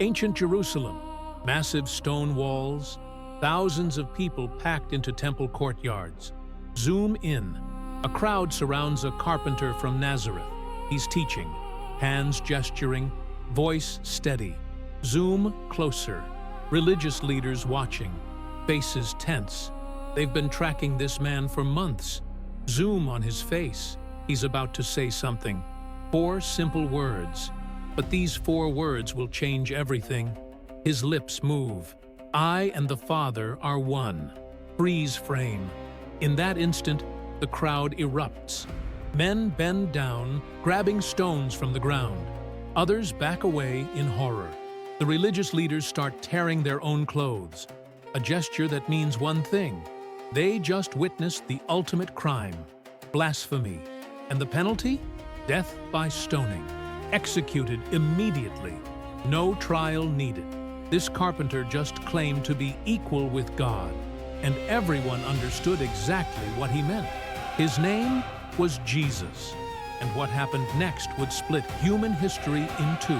Ancient Jerusalem, massive stone walls, thousands of people packed into temple courtyards. Zoom in. A crowd surrounds a carpenter from Nazareth. He's teaching, hands gesturing, voice steady. Zoom closer. Religious leaders watching, faces tense. They've been tracking this man for months. Zoom on his face. He's about to say something. 4 simple words. But these 4 words will change everything. His lips move. I and the Father are one. Freeze frame. In that instant, the crowd erupts. Men bend down, grabbing stones from the ground. Others back away in horror. The religious leaders start tearing their own clothes. A gesture that means one thing. They just witnessed the ultimate crime, blasphemy. And the penalty? Death by stoning. Executed immediately. No trial needed. This carpenter just claimed to be equal with God, and everyone understood exactly what he meant. His name was Jesus, and what happened next would split human history in 2.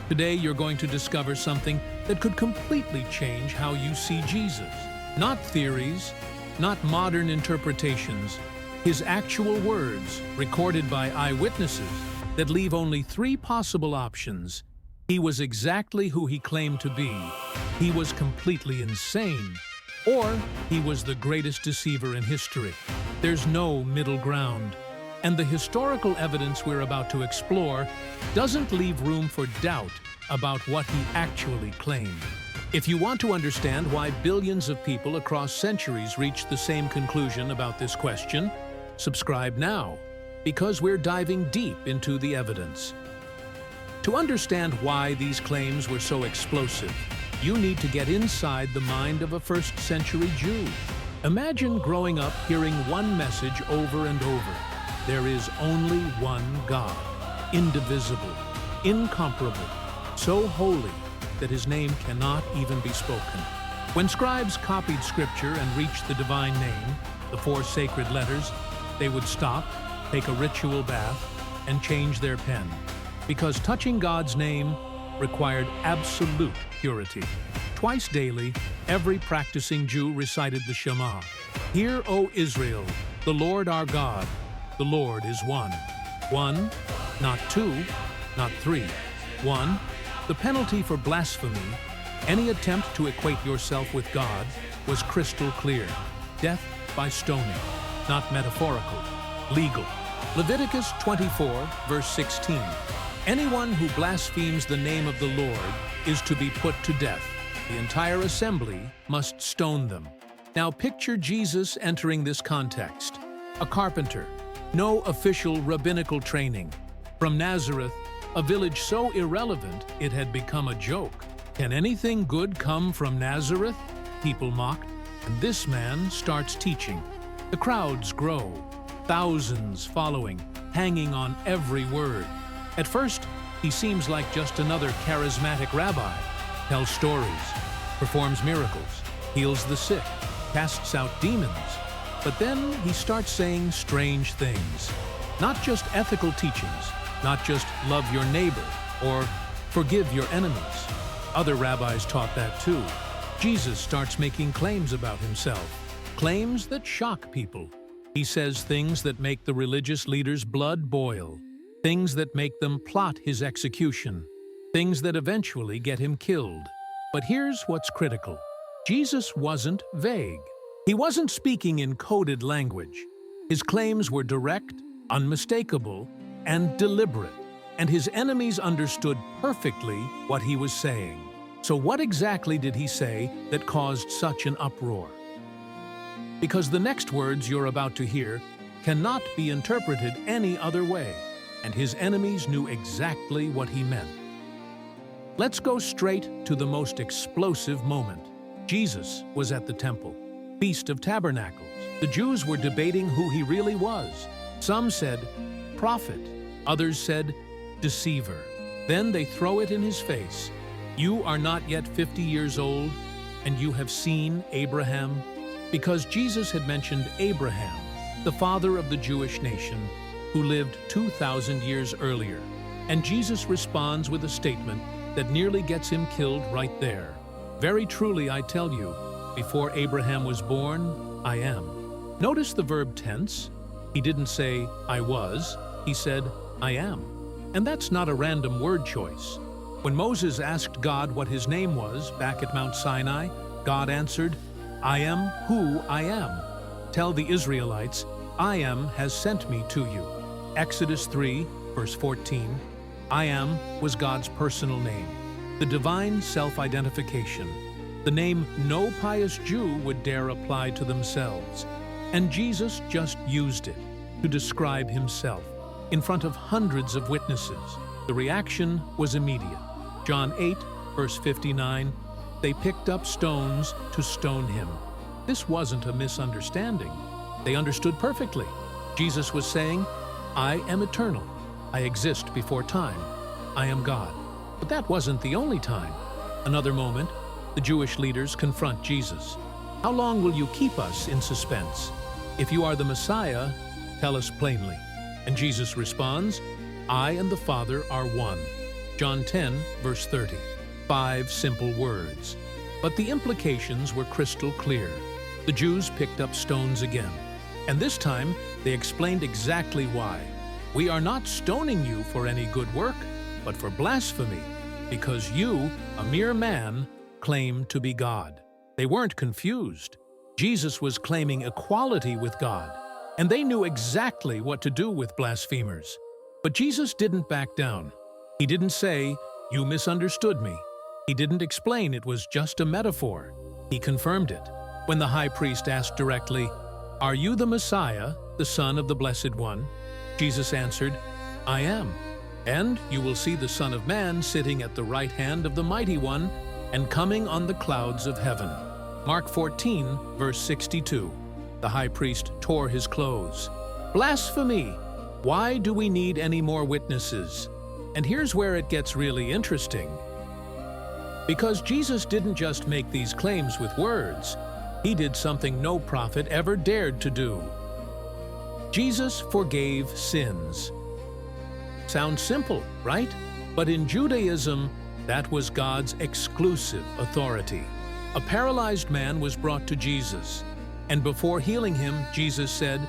Today you're going to discover something that could completely change how you see Jesus. Not theories, not modern interpretations, his actual words, recorded by eyewitnesses, that leave only 3 possible options. He was exactly who he claimed to be. He was completely insane. Or he was the greatest deceiver in history. There's no middle ground. And the historical evidence we're about to explore doesn't leave room for doubt about what he actually claimed. If you want to understand why billions of people across centuries reached the same conclusion about this question, subscribe now, because we're diving deep into the evidence. To understand why these claims were so explosive, you need to get inside the mind of a first-century Jew. Imagine growing up hearing one message over and over. There is only one God, indivisible, incomparable, so holy that his name cannot even be spoken. When scribes copied scripture and reached the divine name, the 4 sacred letters, they would stop, take a ritual bath, and change their pen. Because touching God's name required absolute purity. Twice daily, every practicing Jew recited the Shema. Hear, O Israel, the Lord our God, the Lord is one. 1, not 2, not 3. 1. The penalty for blasphemy, any attempt to equate yourself with God, was crystal clear. Death by stoning, not metaphorical, legal. Leviticus 24, verse 16. Anyone who blasphemes the name of the Lord is to be put to death. The entire assembly must stone them. Now picture Jesus entering this context. A carpenter, no official rabbinical training. From Nazareth, a village so irrelevant it had become a joke. Can anything good come from Nazareth? People mocked, and this man starts teaching. The crowds grow, thousands following, hanging on every word. At first, he seems like just another charismatic rabbi. Tells stories, performs miracles, heals the sick, casts out demons. But then he starts saying strange things. Not just ethical teachings, not just love your neighbor or forgive your enemies. Other rabbis taught that too. Jesus starts making claims about himself, claims that shock people. He says things that make the religious leaders' blood boil, things that make them plot his execution, things that eventually get him killed. But here's what's critical. Jesus wasn't vague. He wasn't speaking in coded language. His claims were direct, unmistakable, and deliberate, and his enemies understood perfectly what he was saying. So what exactly did he say that caused such an uproar? Because the next words you're about to hear cannot be interpreted any other way, and his enemies knew exactly what he meant. Let's go straight to the most explosive moment. Jesus was at the temple, Feast of Tabernacles. The Jews were debating who he really was. Some said, prophet. Others said, deceiver. Then they throw it in his face. You are not yet 50 years old, and you have seen Abraham? Because Jesus had mentioned Abraham, the father of the Jewish nation, who lived 2,000 years earlier. And Jesus responds with a statement that nearly gets him killed right there. Very truly, I tell you, before Abraham was born, I am. Notice the verb tense. He didn't say, I was. He said, I am. And that's not a random word choice. When Moses asked God what his name was back at Mount Sinai, God answered, I am who I am. Tell the Israelites, I am has sent me to you. Exodus 3, verse 14. I am was God's personal name, the divine self-identification, the name no pious Jew would dare apply to themselves. And Jesus just used it to describe himself in front of hundreds of witnesses. The reaction was immediate. John 8, verse 59, they picked up stones to stone him. This wasn't a misunderstanding. They understood perfectly. Jesus was saying, I am eternal. I exist before time. I am God. But that wasn't the only time. Another moment, the Jewish leaders confront Jesus. How long will you keep us in suspense? If you are the Messiah, tell us plainly. And Jesus responds, I and the Father are one. John 10, verse 30. 5 simple words. But the implications were crystal clear. The Jews picked up stones again. And this time, they explained exactly why. We are not stoning you for any good work, but for blasphemy, because you, a mere man, claim to be God. They weren't confused. Jesus was claiming equality with God, and they knew exactly what to do with blasphemers. But Jesus didn't back down. He didn't say, you misunderstood me. He didn't explain it was just a metaphor. He confirmed it. When the high priest asked directly, are you the Messiah, the Son of the Blessed One? Jesus answered, I am. And you will see the Son of Man sitting at the right hand of the Mighty One and coming on the clouds of heaven. Mark 14, verse 62. The high priest tore his clothes. Blasphemy! Why do we need any more witnesses? And here's where it gets really interesting. Because Jesus didn't just make these claims with words, he did something no prophet ever dared to do. Jesus forgave sins. Sounds simple, right? But in Judaism, that was God's exclusive authority. A paralyzed man was brought to Jesus, and before healing him, Jesus said,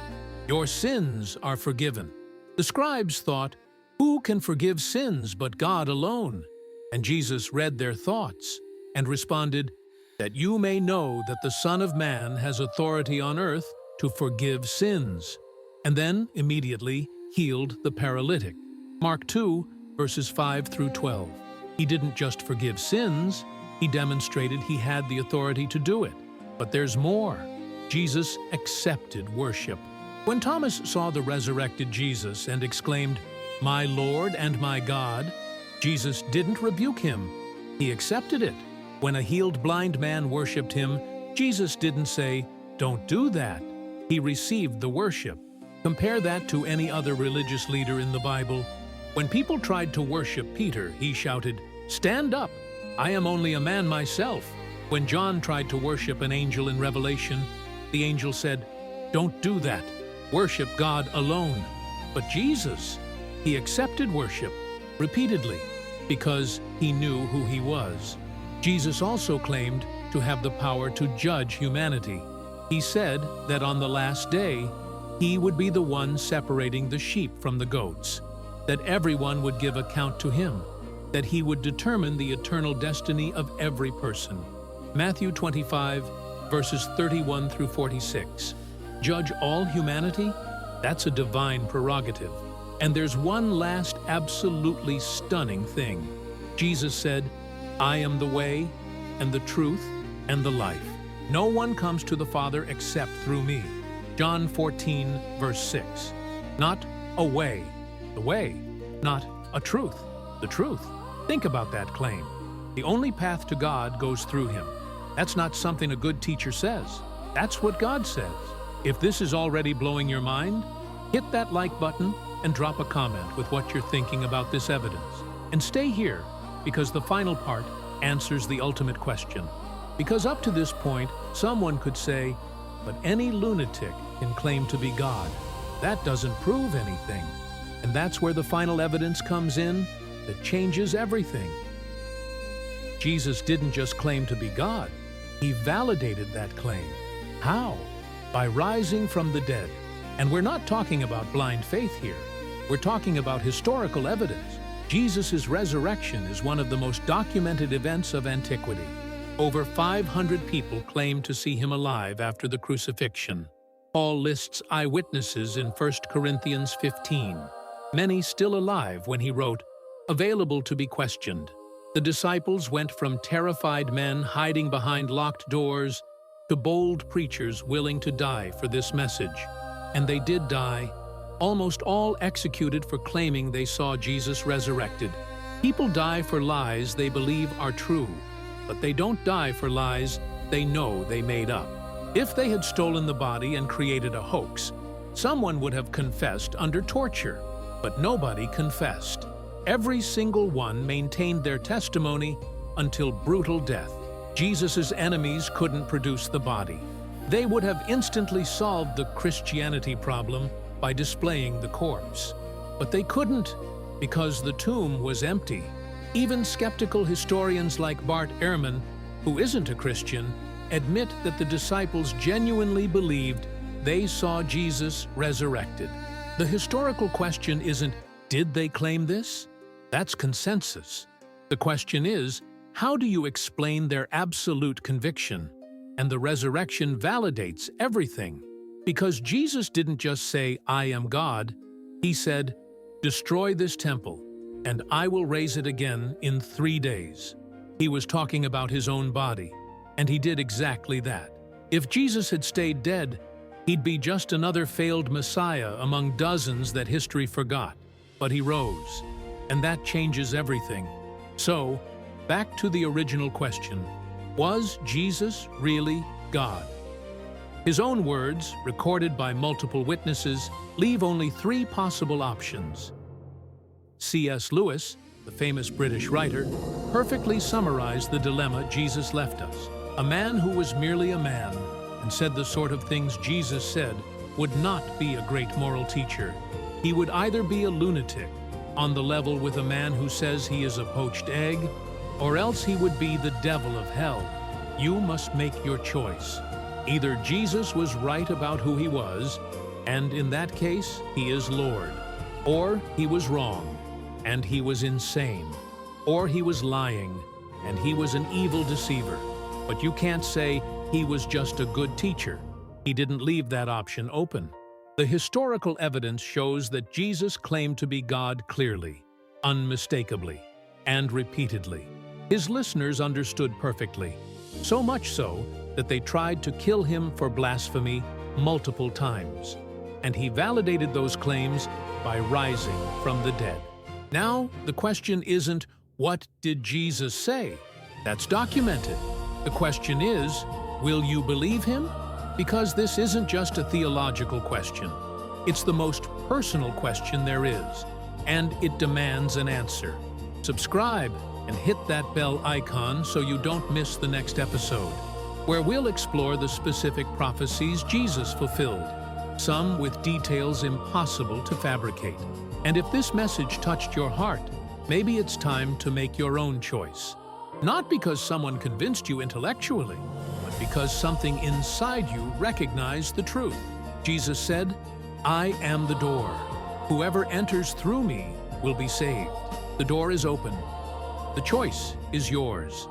your sins are forgiven. The scribes thought, who can forgive sins but God alone? And Jesus read their thoughts and responded, that you may know that the Son of Man has authority on earth to forgive sins. And then, immediately, healed the paralytic. Mark 2, verses 5 through 12. He didn't just forgive sins, he demonstrated he had the authority to do it. But there's more. Jesus accepted worship. When Thomas saw the resurrected Jesus and exclaimed, my Lord and my God, Jesus didn't rebuke him. He accepted it. When a healed blind man worshipped him, Jesus didn't say, don't do that. He received the worship. Compare that to any other religious leader in the Bible. When people tried to worship Peter, he shouted, stand up! I am only a man myself. When John tried to worship an angel in Revelation, the angel said, don't do that. Worship God alone. But Jesus, he accepted worship repeatedly because he knew who he was. Jesus also claimed to have the power to judge humanity. He said that on the last day, he would be the one separating the sheep from the goats, that everyone would give account to him, that he would determine the eternal destiny of every person. Matthew 25, verses 31 through 46. Judge all humanity? That's a divine prerogative. And there's one last absolutely stunning thing. Jesus said, I am the way, and the truth, and the life. No one comes to the Father except through me. John 14, verse 6. Not a way, the way. Not a truth, the truth. Think about that claim. The only path to God goes through him. That's not something a good teacher says. That's what God says. If this is already blowing your mind, hit that like button and drop a comment with what you're thinking about this evidence. And stay here, because the final part answers the ultimate question. Because up to this point, someone could say, but any lunatic can claim to be God. That doesn't prove anything. And that's where the final evidence comes in that changes everything. Jesus didn't just claim to be God, he validated that claim. How? By rising from the dead. And we're not talking about blind faith here. We're talking about historical evidence. Jesus' resurrection is one of the most documented events of antiquity. Over 500 people claim to see him alive after the crucifixion. Paul lists eyewitnesses in 1 Corinthians 15. Many still alive when he wrote, "Available to be questioned." The disciples went from terrified men hiding behind locked doors to bold preachers willing to die for this message. And they did die, almost all executed for claiming they saw Jesus resurrected. People die for lies they believe are true, but they don't die for lies they know they made up. If they had stolen the body and created a hoax, someone would have confessed under torture, but nobody confessed. Every single one maintained their testimony until brutal death. Jesus' enemies couldn't produce the body. They would have instantly solved the Christianity problem by displaying the corpse. But they couldn't, because the tomb was empty. Even skeptical historians like Bart Ehrman, who isn't a Christian, admit that the disciples genuinely believed they saw Jesus resurrected. The historical question isn't, did they claim this? That's consensus. The question is, how do you explain their absolute conviction? And the resurrection validates everything. Because Jesus didn't just say, "I am God," he said, "Destroy this temple, and I will raise it again in 3 days." He was talking about his own body, and he did exactly that. If Jesus had stayed dead, he'd be just another failed Messiah among dozens that history forgot. But he rose, and that changes everything. So, back to the original question. Was Jesus really God? His own words, recorded by multiple witnesses, leave only 3 possible options. C.S. Lewis, the famous British writer, perfectly summarized the dilemma Jesus left us. A man who was merely a man and said the sort of things Jesus said would not be a great moral teacher. He would either be a lunatic, on the level with a man who says he is a poached egg, or else he would be the devil of hell. You must make your choice. Either Jesus was right about who he was, and in that case, he is Lord. Or he was wrong, and he was insane. Or he was lying, and he was an evil deceiver. But you can't say he was just a good teacher. He didn't leave that option open. The historical evidence shows that Jesus claimed to be God clearly, unmistakably, and repeatedly. His listeners understood perfectly, so much so that they tried to kill him for blasphemy multiple times. And he validated those claims by rising from the dead. Now, the question isn't, what did Jesus say? That's documented. The question is, will you believe him? Because this isn't just a theological question. It's the most personal question there is, and it demands an answer. Subscribe and hit that bell icon so you don't miss the next episode, where we'll explore the specific prophecies Jesus fulfilled, some with details impossible to fabricate. And if this message touched your heart, maybe it's time to make your own choice. Not because someone convinced you intellectually, but because something inside you recognized the truth. Jesus said, "I am the door. Whoever enters through me will be saved." The door is open. The choice is yours.